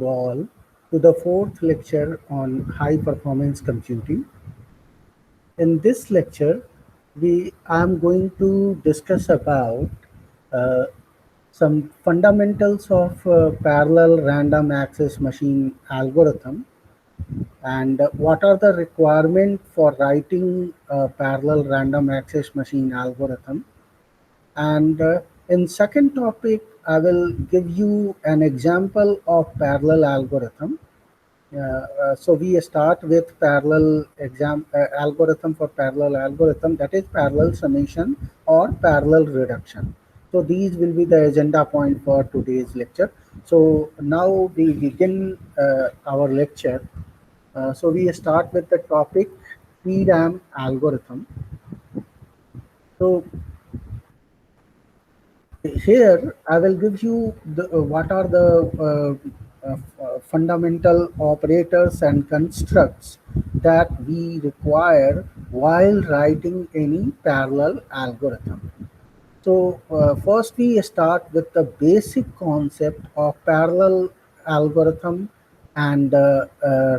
all to the fourth lecture on high performance computing. In this lecture, I am going to discuss about uh, some fundamentals of parallel random access machine algorithm and what are the requirements for writing a parallel random access machine algorithm. And in second topic, I will give you an example of parallel algorithm. So we start with parallel algorithm for parallel algorithm, that is parallel summation or parallel reduction. So these will be the agenda point for today's lecture. So now we begin our lecture. So we start with the topic PRAM algorithm. So here I will give you what are the fundamental operators and constructs that we require while writing any parallel algorithm. So first we start with the basic concept of parallel algorithm and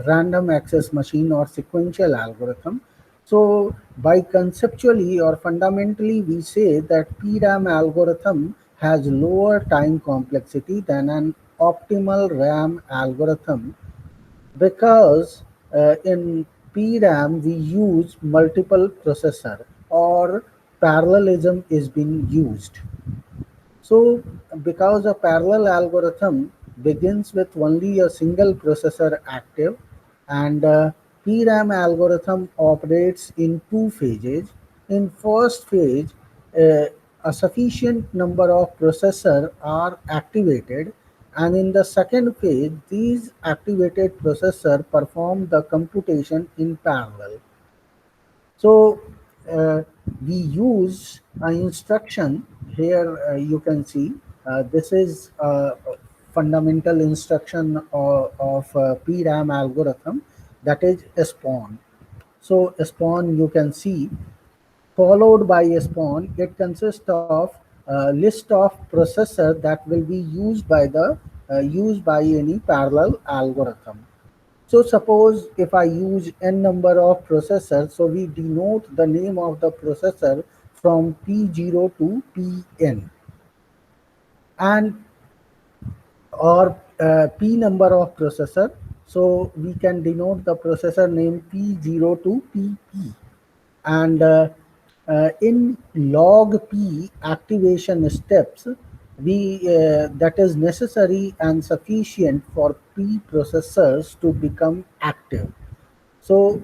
random access machine or sequential algorithm. So by conceptually or fundamentally we say that PRAM algorithm has lower time complexity than an optimal RAM algorithm because in PRAM we use multiple processor or parallelism is being used. So because a parallel algorithm begins with only a single processor active and PRAM algorithm operates in two phases. In first phase, uh, a sufficient number of processors are activated, and in the second phase, these activated processors perform the computation in parallel. So uh, we use an instruction here. You can see this is a fundamental instruction of PRAM algorithm, that is spawn. So spawn you can see followed by a spawn. It consists of a list of processor that will be used by any parallel algorithm. So suppose if I use n number of processors, so we denote the name of the processor from P0 to Pn, and or P number of processor. So we can denote the processor name P0 to Pp, and in log p activation steps we that is necessary and sufficient for p processors to become active. So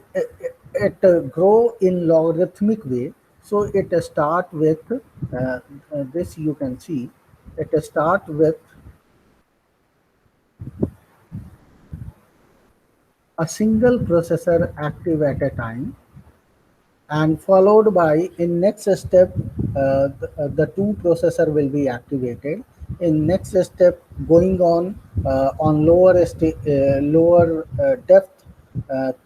it grow in logarithmic way. So it start with this you can see, it start with a single processor active at a time, and followed by in next step the two processor will be activated. In next step going on lower depth,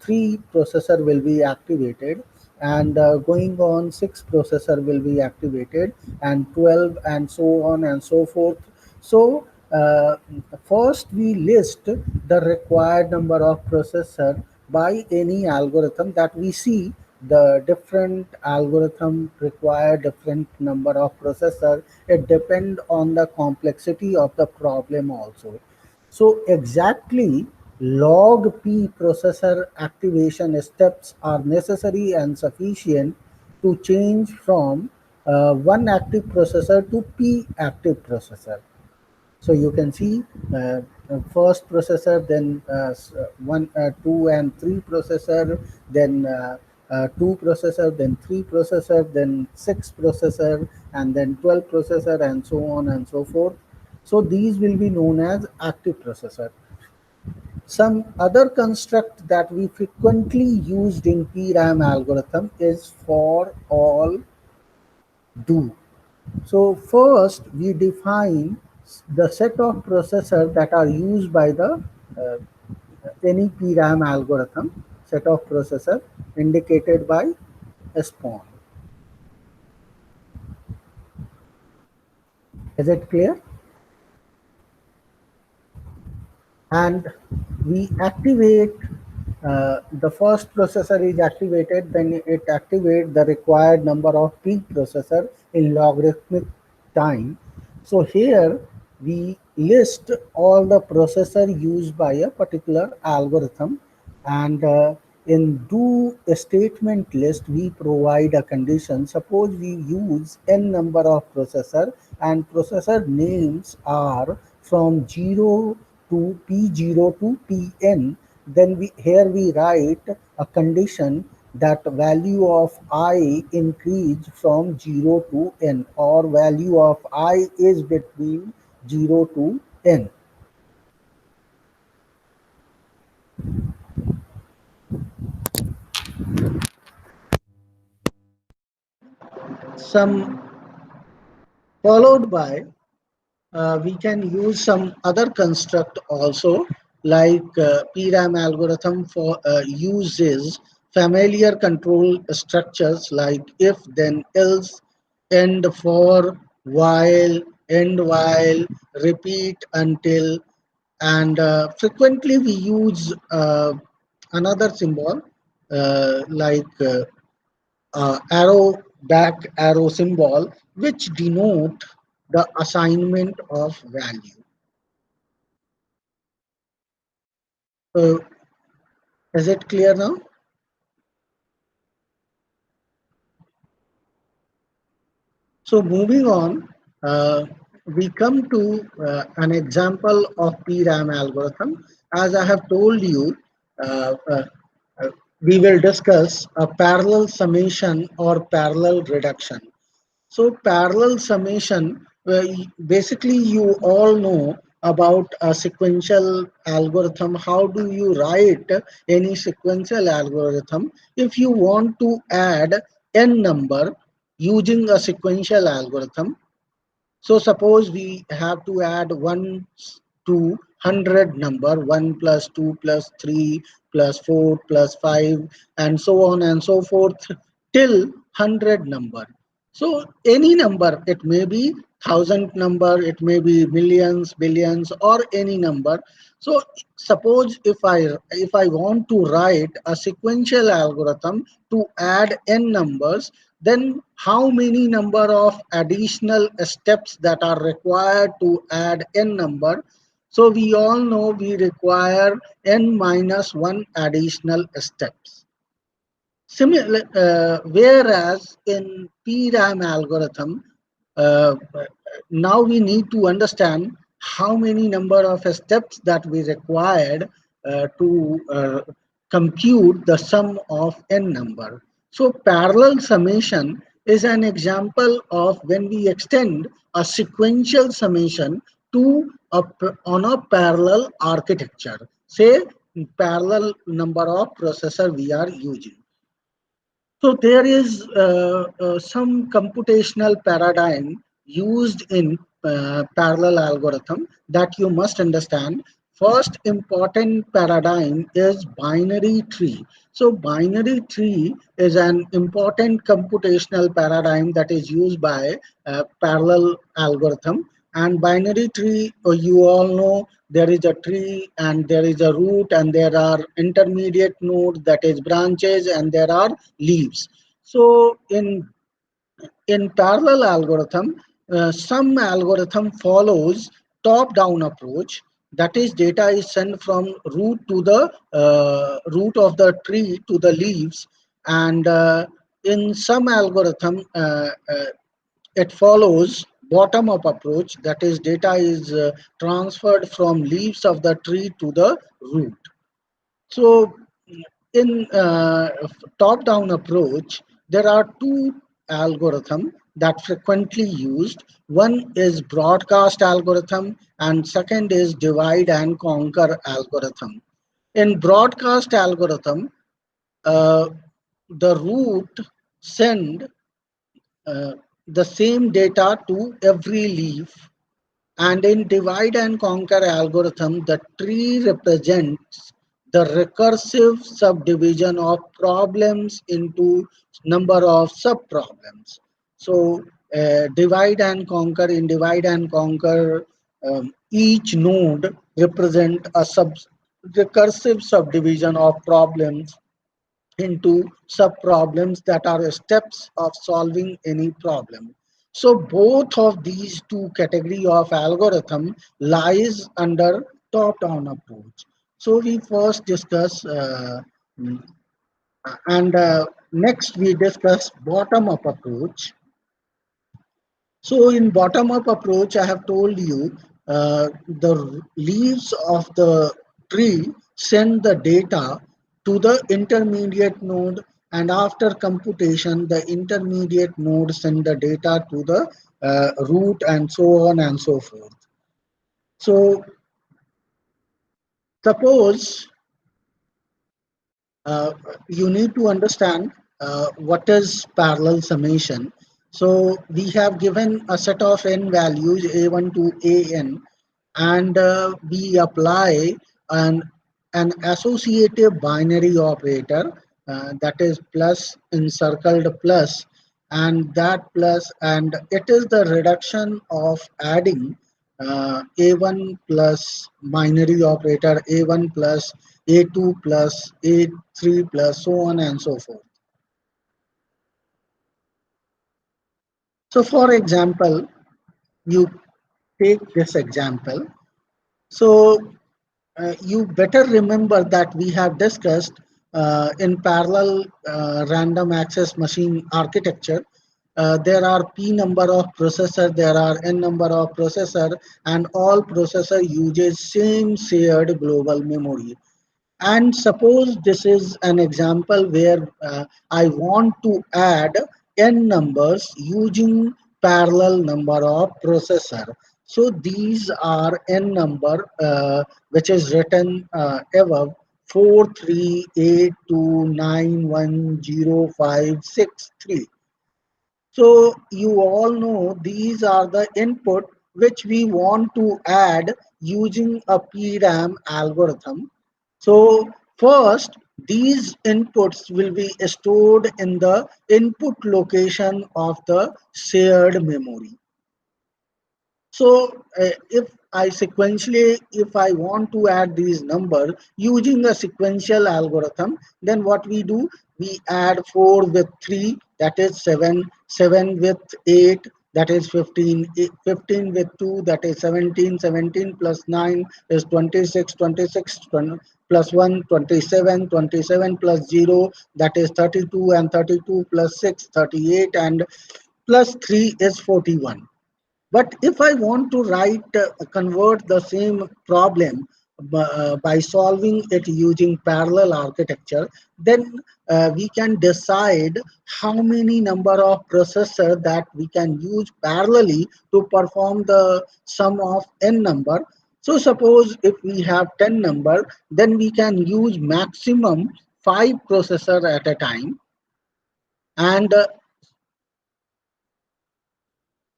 three processor will be activated, and going on six processor will be activated, and 12 and so on and so forth. So first we list the required number of processor by any algorithm that we see. The different algorithm require different number of processor. It depend on the complexity of the problem also. So exactly log p processor activation steps are necessary and sufficient to change from one active processor to p active processor. So you can see first processor, then one, two, and three processor, then two processor, then three processor, then six processor, and then 12 processor, and so on and so forth. So these will be known as active processor. Some other construct that we frequently used in PRAM algorithm is for all do. So first we define the set of processors that are used by the uh, any PRAM algorithm, set of processor indicated by a spawn. Is it clear? and we activate the first processor is activated, then it activates the required number of peak processor in logarithmic time. So here we list all the processor used by a particular algorithm, and in do a statement list we provide a condition. Suppose we use n number of processor and processor names are from 0 to P0 to Pn, then we here we write a condition that value of I increase from 0 to n, or value of I is between 0 to n. Some followed by we can use some other construct also, like PRAM algorithm for uses familiar control structures like if then else, end for, while, end while, repeat until, and frequently we use another symbol like arrow, back arrow symbol, which denote the assignment of value. So is it clear now? So moving on, we come to an example of PRAM algorithm. As I have told you, uh, uh, uh, we will discuss a parallel summation or parallel reduction. So parallel summation, basically you all know about a sequential algorithm. How do you write any sequential algorithm? If you want to add n number using a sequential algorithm, so suppose we have to add 1 to 100 number, 1 plus 2 plus 3 plus 4 plus 5 and so on and so forth till 100 number. So any number, it may be thousand number, it may be millions, billions, or any number. So suppose if I want to write a sequential algorithm to add n numbers, then how many number of additional steps that are required to add n number? So we all know we require n minus 1 additional steps. Similar, whereas in PRAM algorithm, uh, now we need to understand how many number of steps that we required to compute the sum of n number. So parallel summation is an example of when we extend a sequential summation to on a parallel architecture. Say parallel number of processor we are using. So there is some computational paradigm used in parallel algorithm that you must understand. First important paradigm is binary tree. So binary tree is an important computational paradigm that is used by parallel algorithm. And binary tree, you all know there is a tree and there is a root and there are intermediate nodes, that is branches, and there are leaves. So in parallel algorithm, some algorithm follows top-down approach. That is, data is sent from root to the root of the tree to the leaves, and in some algorithm, it follows bottom-up approach. That is, data is transferred from leaves of the tree to the root. So in top-down approach, there are two algorithms that frequently used. One is broadcast algorithm and second is divide and conquer algorithm. In broadcast algorithm, uh, the root send uh, the same data to every leaf, and in divide and conquer algorithm, the tree represents the recursive subdivision of problems into number of subproblems. So divide and conquer, in divide and conquer, each node represent a recursive subdivision of problems into sub-problems that are steps of solving any problem. So both of these two category of algorithm lies under top-down approach. So we first discuss mm, and next we discuss bottom-up approach. So in bottom-up approach, I have told you the leaves of the tree send the data to the intermediate node, and after computation, the intermediate node send the data to the root, and so on and so forth. So suppose uh, you need to understand what is parallel summation. So we have given a set of n values a1 to an, and we apply an associative binary operator, that is plus encircled plus, and that plus, and it is the reduction of adding a1 plus binary operator a1 plus a2 plus a3 plus so on and so forth. So for example, you take this example. So you better remember that we have discussed in parallel random access machine architecture. There are p number of processor, there are n number of processor, and all processor uses same shared global memory. And suppose this is an example where I want to add n numbers using parallel number of processor. So these are n number which is written above 438291056 3. So you all know these are the input which we want to add using a PRAM algorithm. So first, these inputs will be stored in the input location of the shared memory. So if I want to add these numbers using a sequential algorithm, then what we do, we add 4 with 3, that is 7, 7 with 8, that is 15, 15 with 2, that is 17, 17 plus 9 is 26, 26 plus 1, 27, 27 plus 0, that is 32, and 32 plus 6, 38, and plus 3 is 41. But if I want to convert the same problem by solving it using parallel architecture, then we can decide how many number of processor that we can use parallelly to perform the sum of n number. So suppose if we have 10 number, then we can use maximum 5 processor at a time, and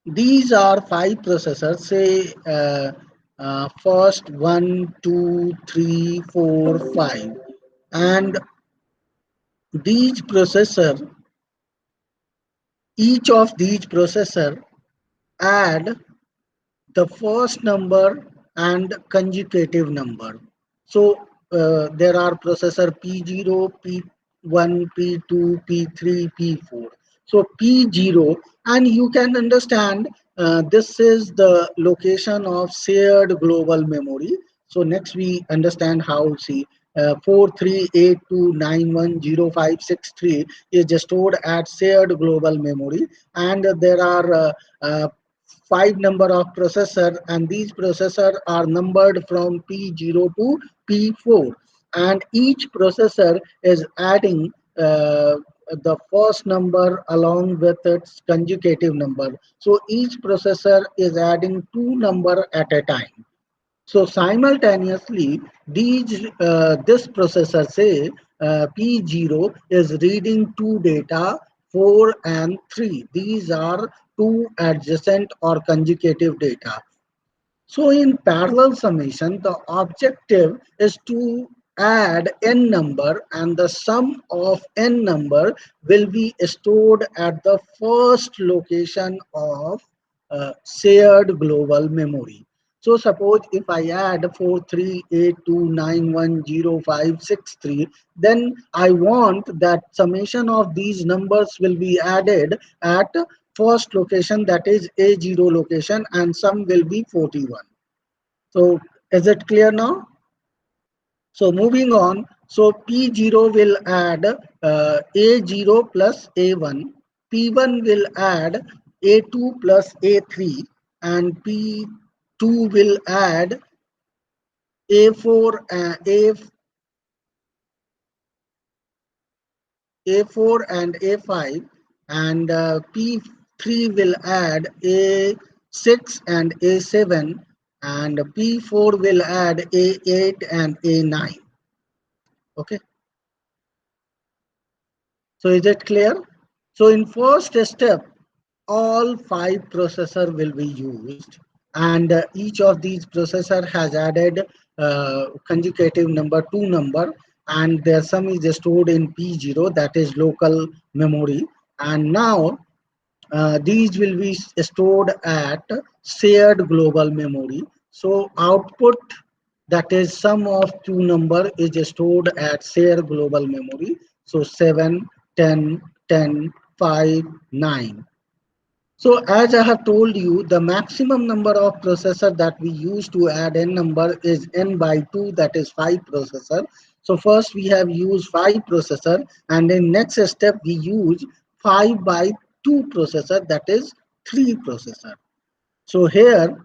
these are 5 processors, say first one, two, three, four, 5. And these processor, each of these processor add the first number and consecutive number. So there are processor P0, P1, P2, P3, P4. So P0, and you can understand this is the location of shared global memory. So next we understand how, see, 438291056 is stored at shared global memory, and there are five number of processor, and these processor are numbered from P0 to P4, and each processor is adding the first number along with its consecutive number. So each processor is adding two number at a time. So simultaneously, this processor, say P0, is reading two data, 4 and 3. These are two adjacent or consecutive data. So in parallel summation, the objective is to add n number, and the sum of n number will be stored at the first location of shared global memory. So suppose if I add 4382910563, then I want that summation of these numbers will be added at first location, that is A0 location, and sum will be 41. So is it clear now? So moving on, so P0 will add A0 plus A1, P1 will add A2 plus A3, and P2 will add A4, A4 and A5, and P3 will add A6 and A7, and P4 will add A8 and A9. Okay. So is it clear? So in first step, all five processor will be used, and each of these processor has added consecutive number two number, and their sum is stored in P0, that is local memory. And now these will be stored at shared global memory. So output, that is sum of two number, is stored at shared global memory. So 7, 10, 10, 5, 9. So as I have told you, the maximum number of processor that we use to add n number is n by 2, that is 5 processor. So first we have used 5 processor, and in next step we use 5 by 2 processor, that is 3 processor. So here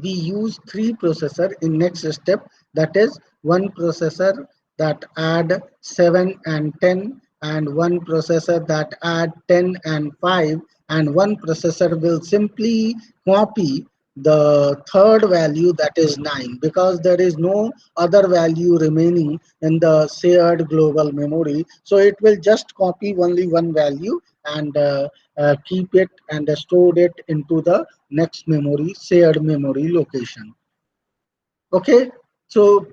we use 3 processor in next step, that is one processor that add 7 and 10, and one processor that add 10 and 5, and one processor will simply copy the third value, that is 9, because there is no other value remaining in the shared global memory, so it will just copy only one value and keep it and store it into the next memory, shared memory location. Okay, so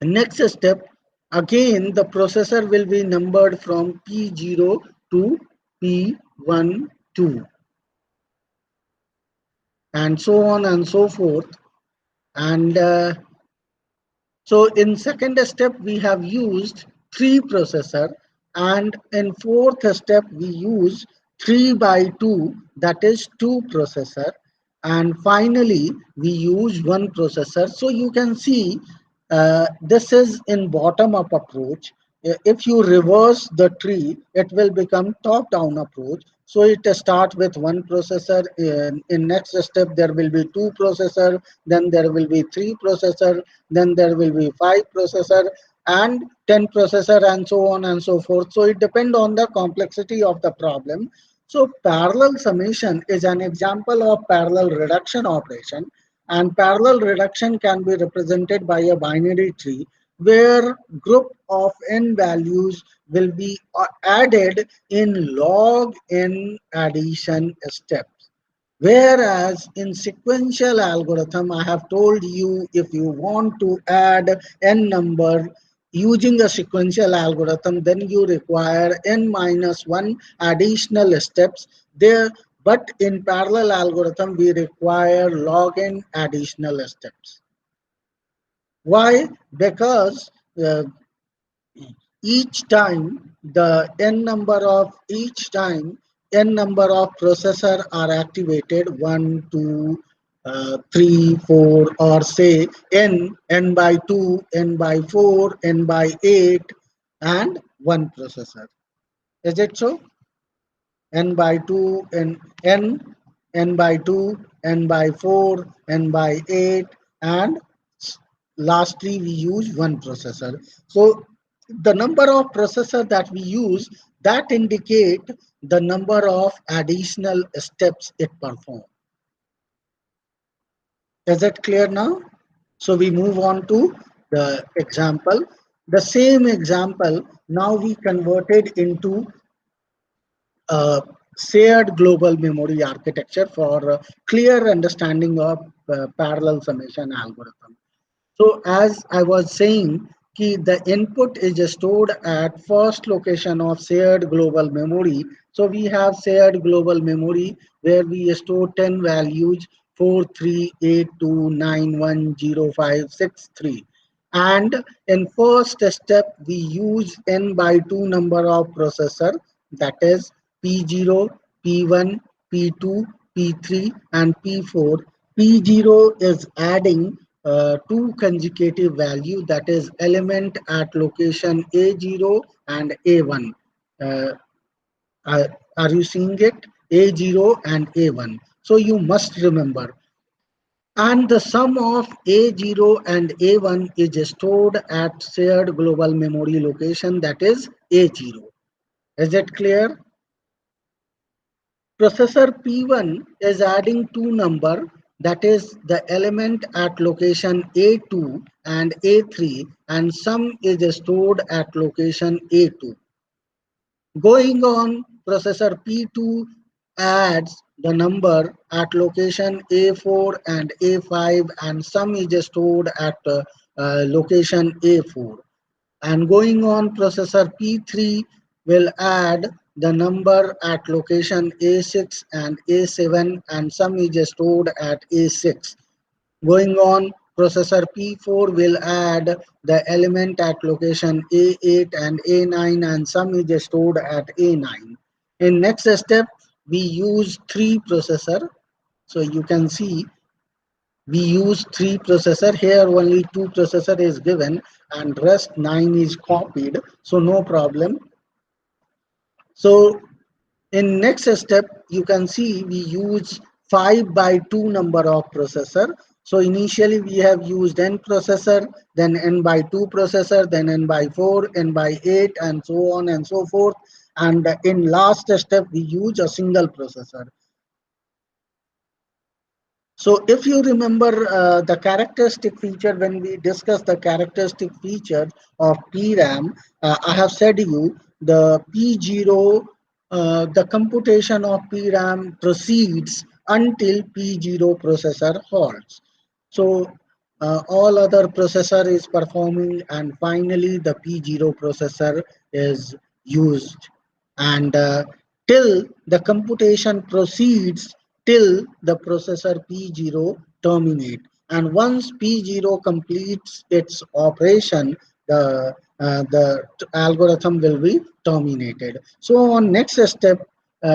next step, again the processor will be numbered from P0 to P1, 2, and so on and so forth. And so in second step we have used 3 processor, and in fourth step we use 3 by 2, that is 2 processor, and finally we use one processor. So you can see this is in bottom up approach. If you reverse the tree, it will become top down approach. So it starts with one processor. In next step there will be 2 processor, then there will be 3 processor, then there will be 5 processor, and 10 processor, and so on and so forth. So it depends on the complexity of the problem. So parallel summation is an example of parallel reduction operation, and parallel reduction can be represented by a binary tree where group of n values will be added in log n addition steps. Whereas in sequential algorithm, I have told you, if you want to add n number using a sequential algorithm, then you require n minus 1 additional steps there. But in parallel algorithm, we require log n additional steps. Why? Because each time the n number of processor are activated, 1 2 3 4, or say n by 2, n by 4, n by 8, and one processor. Is it so? N by 2, n by 2, n by 4, n by 8, and lastly we use one processor. So the number of processor that we use, that indicate the number of additional steps it performs. Is it clear now? So we move on to the example. The same example now we converted into shared global memory architecture for clear understanding of parallel summation algorithm. So as I was saying, the input is stored at first location of shared global memory. So we have shared global memory where we store 10 values 4382910563. And in first step, we use n by 2 number of processor, that is P0, P1, P2, P3, and P4. P0 is adding two consecutive value, that is element at location A0 and A1. Uh, are you seeing it? A0 and A1. So you must remember. And the sum of A0 and A1 is stored at shared global memory location, that is A0. Is it clear? Processor P1 is adding two number, that is the element at location A2 and A3, and sum is stored at location A2. Going on, processor P2 adds the number at location A4 and A5, and sum is stored at location A4. And going on, processor P3 will add the number at location A6 and A7, and sum is stored at A6. Going on, processor P4 will add the element at location A8 and A9, and sum is stored at A9. In next step, we use three processor. So you can see we use three processor. Here only two processor is given and rest nine is copied. So no problem. So in next step, you can see we use 5 by 2 number of processor. So initially we have used n processor, then n by 2 processor, then n by 4, n by 8, and so on and so forth. And in last step, we use a single processor. So if you remember the characteristic feature, when we discussed the characteristic feature of PRAM, I have said to you the P0, the computation of PRAM proceeds until P0 processor halts. So all other processor is performing, and finally the P0 processor is used. And till the computation proceeds till the processor P0 terminate. And once P0 completes its operation, the algorithm will be terminated. So on next step,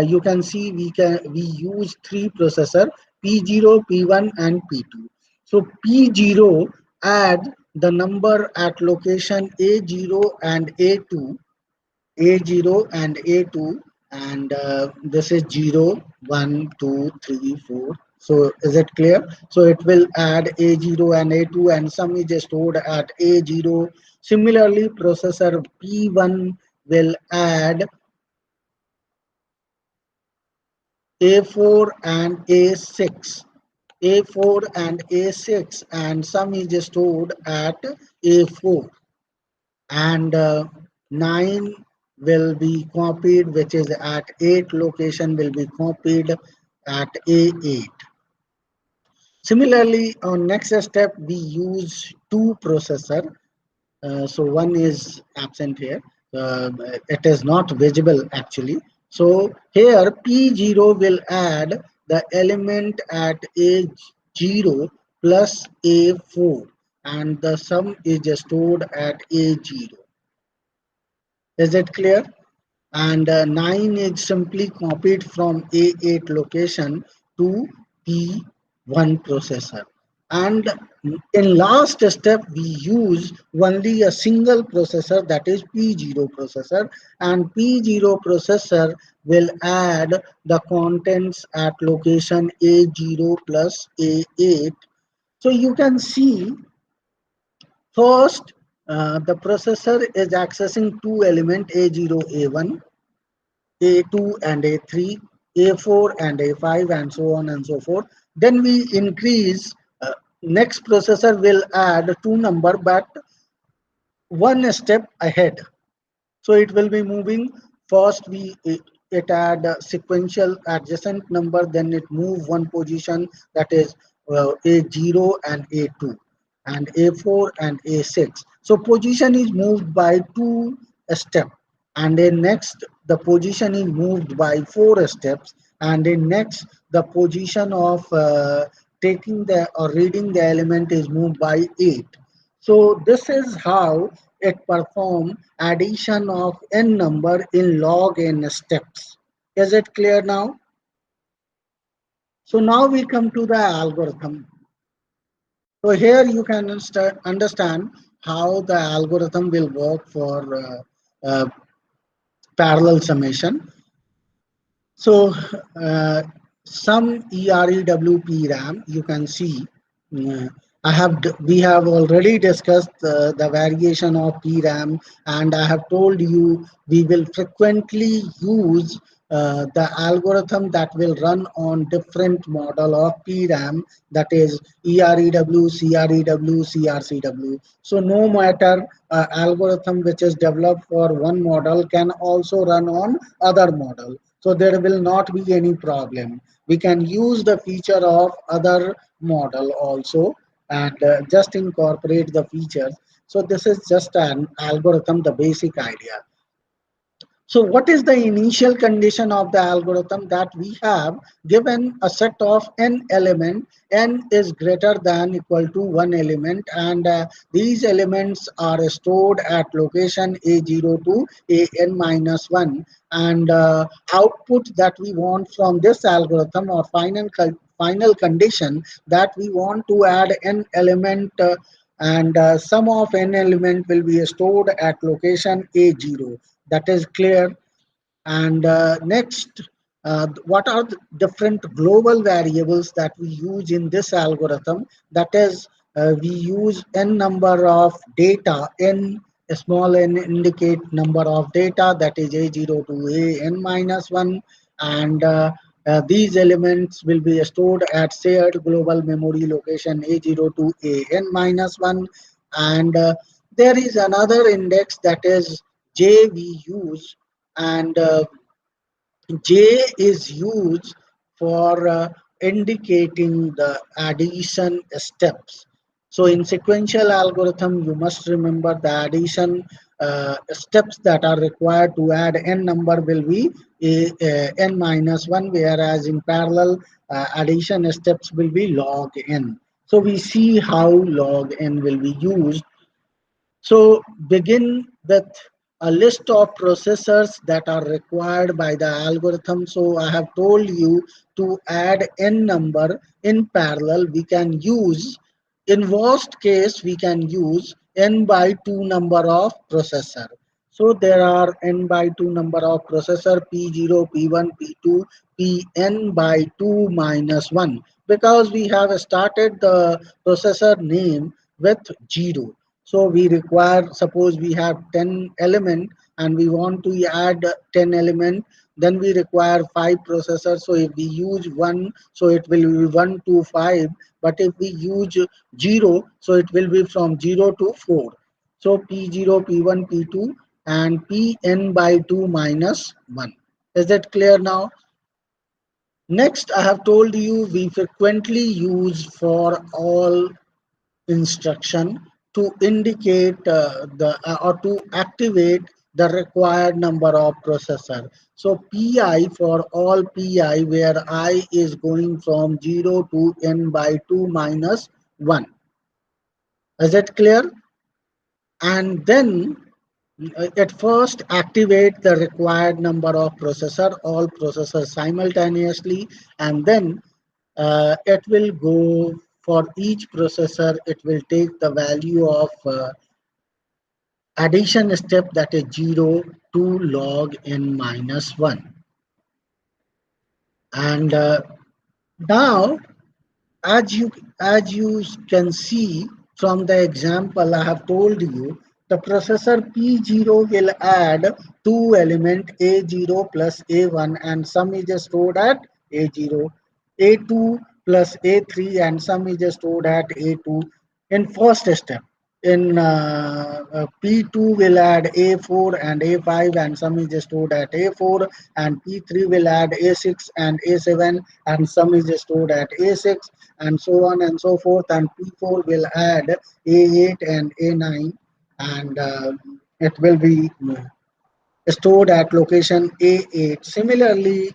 you can see we use three processor P0, P1, and P2. So P0 add the number at location A0 and A2, A0 and A2, and this is 0, 1, 2, 3, 4. So is it clear? So it will add A0 and A2, and sum is stored at A0. Similarly, processor P1 will add A4 and A6. A4 and A6, and sum is stored at A4. And 9 will be copied, which is at 8 location will be copied at A8. Similarly, on next step, we use two processor. So one is absent here. It is not visible actually. So here P0 will add the element at A0 plus A4, and the sum is stored at A0. Is it clear? And 9 is simply copied from A8 location to P1 processor. And in last step, we use only a single processor, that is P0 processor, and P0 processor will add the contents at location A0 plus A8. So you can see first the processor is accessing two element A0, A1, A2 and A3, A4 and A5, and so on and so forth. Then we increase, next processor will add two number, but one step ahead. So it will be moving first, it add a sequential adjacent number, then it move one position, that is A0 and A2 and A4 and A6. So position is moved by two steps, and then next the position is moved by four steps, and then next the position of taking the or reading the element is moved by 8. So this is how it perform addition of n number in log n steps. Is it clear now? So now we come to the algorithm. So here you can understand how the algorithm will work for parallel summation. So some EREW RAM you can see. uh, we have already discussed the variation of PRAM, and I have told you we will frequently use the algorithm that will run on different model of PRAM, that is EREW, CREW, CRCW. So no matter algorithm which is developed for one model can also run on other model. So there will not be any problem. We can use the feature of other model also, and just incorporate the features. So this is just an algorithm, the basic idea. So what is the initial condition of the algorithm? That we have given a set of n element, n is greater than equal to one element, and these elements are stored at location a0 to an minus 1, and output that we want from this algorithm, or final condition, that we want to add n element, and sum of n element will be stored at location a0. That is clear. And next, what are the different global variables that we use in this algorithm? That is, we use n number of data, n small n indicate number of data, that is a0 to a n minus 1, and these elements will be stored at shared global memory location a0 to a n minus 1, and there is another index, that is j we use, and J is used for indicating the addition steps. So in sequential algorithm, you must remember the addition steps that are required to add n number will be n minus 1, whereas in parallel, addition steps will be log n. So we see how log n will be used. So begin with a list of processors that are required by the algorithm. So I have told you to add n number in parallel. We can use, in worst case, we can use n by 2 number of processor. So there are n by 2 number of processor, P0, P1, P2, Pn by 2 minus 1, because we have started the processor name with 0. So we require, suppose we have 10 element and we want to add 10 element, then we require 5 processors. So if we use 1, so it will be 1 to 5. But if we use 0, so it will be from 0 to 4. So P0, P1, P2, and Pn by 2 minus 1. Is that clear now? Next, I have told you we frequently use for all instruction to indicate or to activate the required number of processor. So pi, for all pi, where I is going from 0 to n by 2 minus 1. Is it clear? And then at first activate the required number of processor, all processors simultaneously, and then it will go for each processor, it will take the value of addition step, that is 0 to log n minus 1. And now, as you can see from the example I have told you, the processor P0 will add two element A0 plus A1, and sum is stored at A0, A2 plus A3, and sum is stored at A2 in first step. In P2 will add A4 and A5, and sum is stored at A4, and P3 will add A6 and A7, and sum is stored at A6, and so on and so forth. And P4 will add A8 and A9, and it will be stored at location A8. Similarly,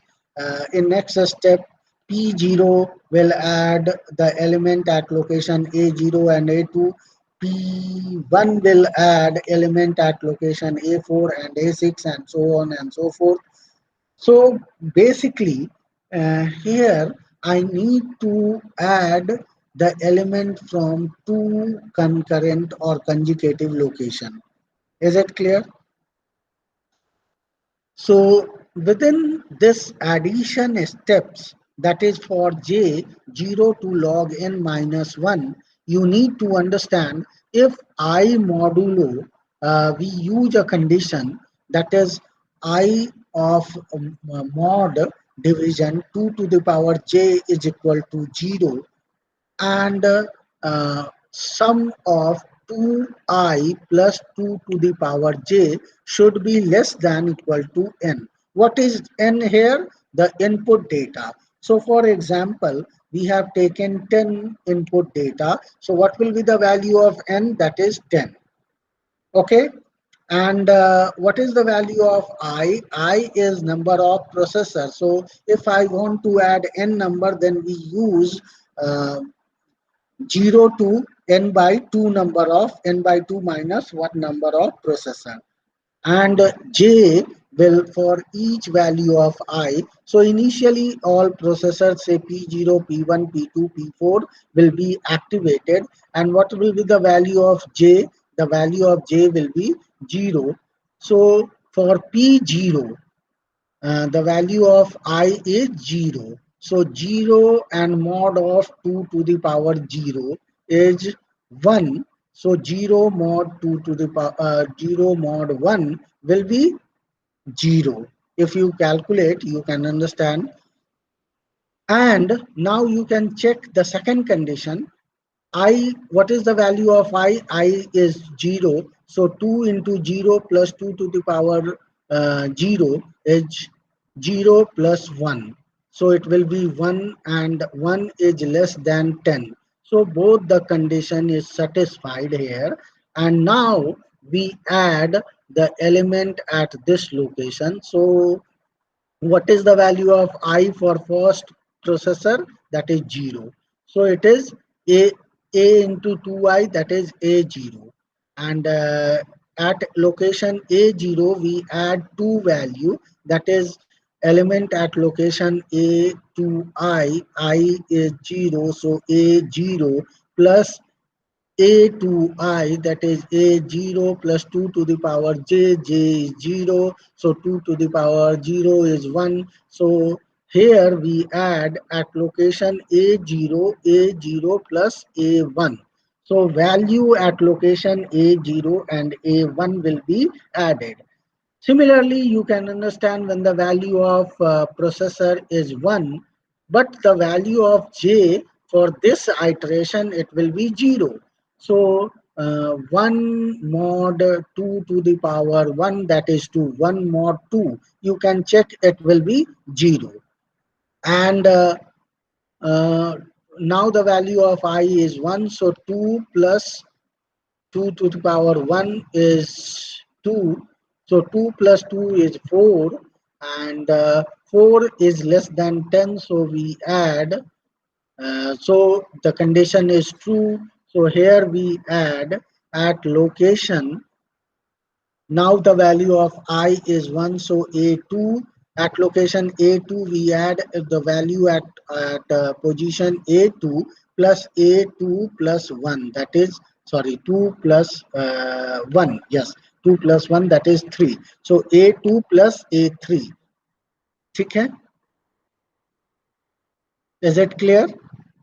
in next step, P0 will add the element at location A0 and A2. P1 will add element at location A4 and A6 and so on and so forth. So basically, here I need to add the element from two concurrent or consecutive location. Is it clear? So within this addition steps, that is for j 0 to log n minus 1, you need to understand if I modulo, we use a condition that is I of mod division 2 to the power j is equal to 0, and sum of 2I plus 2 to the power j should be less than equal to n. What is n here? The input data. So for example, we have taken 10 input data. So what will be the value of n? That is 10. Okay. And what is the value of I? I is number of processors. So if I want to add n number, then we use uh, 0 to n by 2 number of n by 2 minus 1 number of processor, and j will for each value of I. So initially all processors say P0, P1, P2, P4 will be activated, and what will be the value of j? The value of j will be 0. So for P0, the value of I is 0. So 0 and mod of 2 to the power 0 is 1. So 0 mod 2 to the power 0 mod 1 will be 0. If you calculate, you can understand. And now you can check the second condition. I, what is the value of I? I is 0. So 2 into 0 plus 2 to the power 0 is 0 plus 1. So it will be 1, and 1 is less than 10. So both the condition is satisfied here. And now we add the element at this location. So what is the value of I for first processor? That is 0. So it is a into 2I, that is a0, and at location a0 we add two value, that is element at location a to I is 0, so a0 plus a to I, that is a0 plus 2 to the power j is 0, so 2 to the power 0 is 1. So here we add at location a0 plus a1. So value at location a0 and a1 will be added. Similarly, you can understand when the value of processor is 1, but the value of j for this iteration, it will be 0. So 1 mod 2 to the power 1, that is 2. 1 mod 2, you can check, it will be 0. And uh, now the value of I is 1. So 2 plus 2 to the power 1 is 2. So 2 plus 2 is 4, and 4 is less than 10. So we add. So the condition is true. So here we add at location. Now the value of I is 1. So A2, at location A2 we add the value at position A2 plus A2 plus 1, that is, sorry, 2 plus 1, yes, 2 plus 1, that is 3. So A2 plus A3. ठीक है? Is it clear?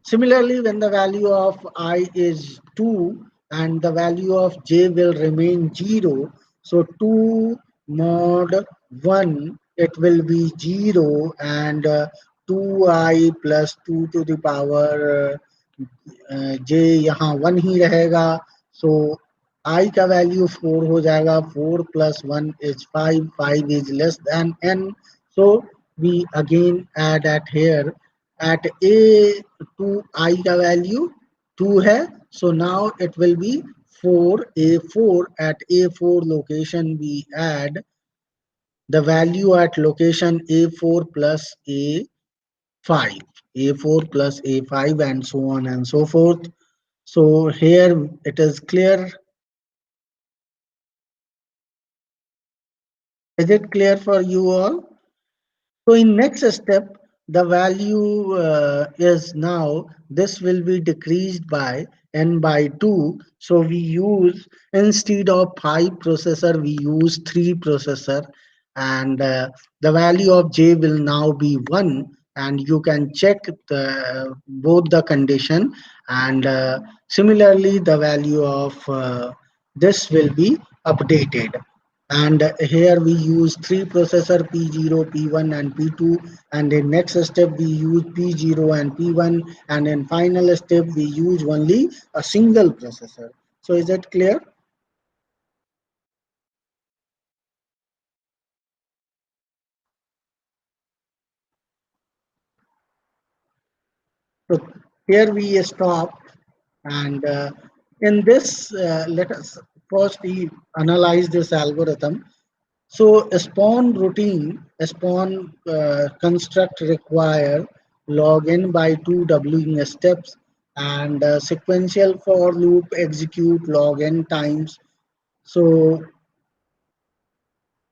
Similarly, when the value of I is 2 and the value of j will remain 0, so 2 mod 1, it will be 0, and 2I plus 2 to the power j यहाँ 1 ही रहेगा. So I का value 4 हो जाएगा. 4 plus 1 is 5. 5 is less than n. So we again add at here. At a to I का value 2 है. So now it will be 4. A4, at A4 location we add the value at location A4 plus A5. A4 plus A5 and so on and so forth. So here it is clear. Is it clear for you all? So in next step, the value is now this will be decreased by n by 2. So we use instead of 5 processor, we use 3 processor, and the value of j will now be 1, and you can check both the condition, and similarly the value of this will be updated. And here we use three processor P0, P1 and P2, and in next step we use P0 and P1, and in final step we use only a single processor. So is that clear? So here we stop, and in this let us first we analyze this algorithm. So a spawn routine, a spawn construct require login by two doubling steps, and sequential for loop execute login times. So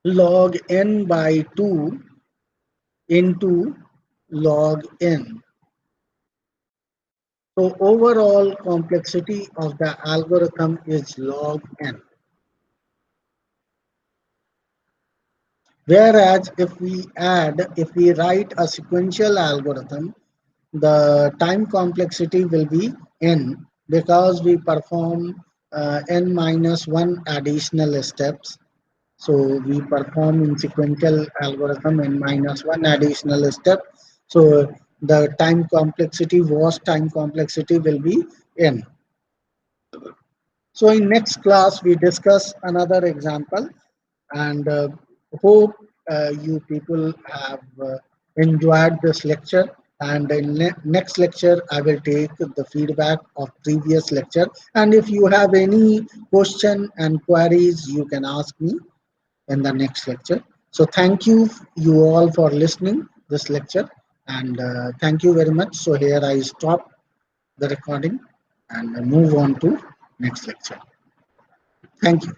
log n by 2 into log n. So overall complexity of the algorithm is log n. Whereas if we write a sequential algorithm, the time complexity will be n, because we perform n minus 1 additional steps. So we perform in sequential algorithm n minus 1 additional step. So the time complexity, was time complexity will be n. So in next class we discuss another example, and hope you people have enjoyed this lecture, and in next lecture I will take the feedback of previous lecture, and if you have any question and queries you can ask me in the next lecture. So thank you all for listening this lecture, and thank you very much. So here I stop the recording and move on to next lecture. Thank you.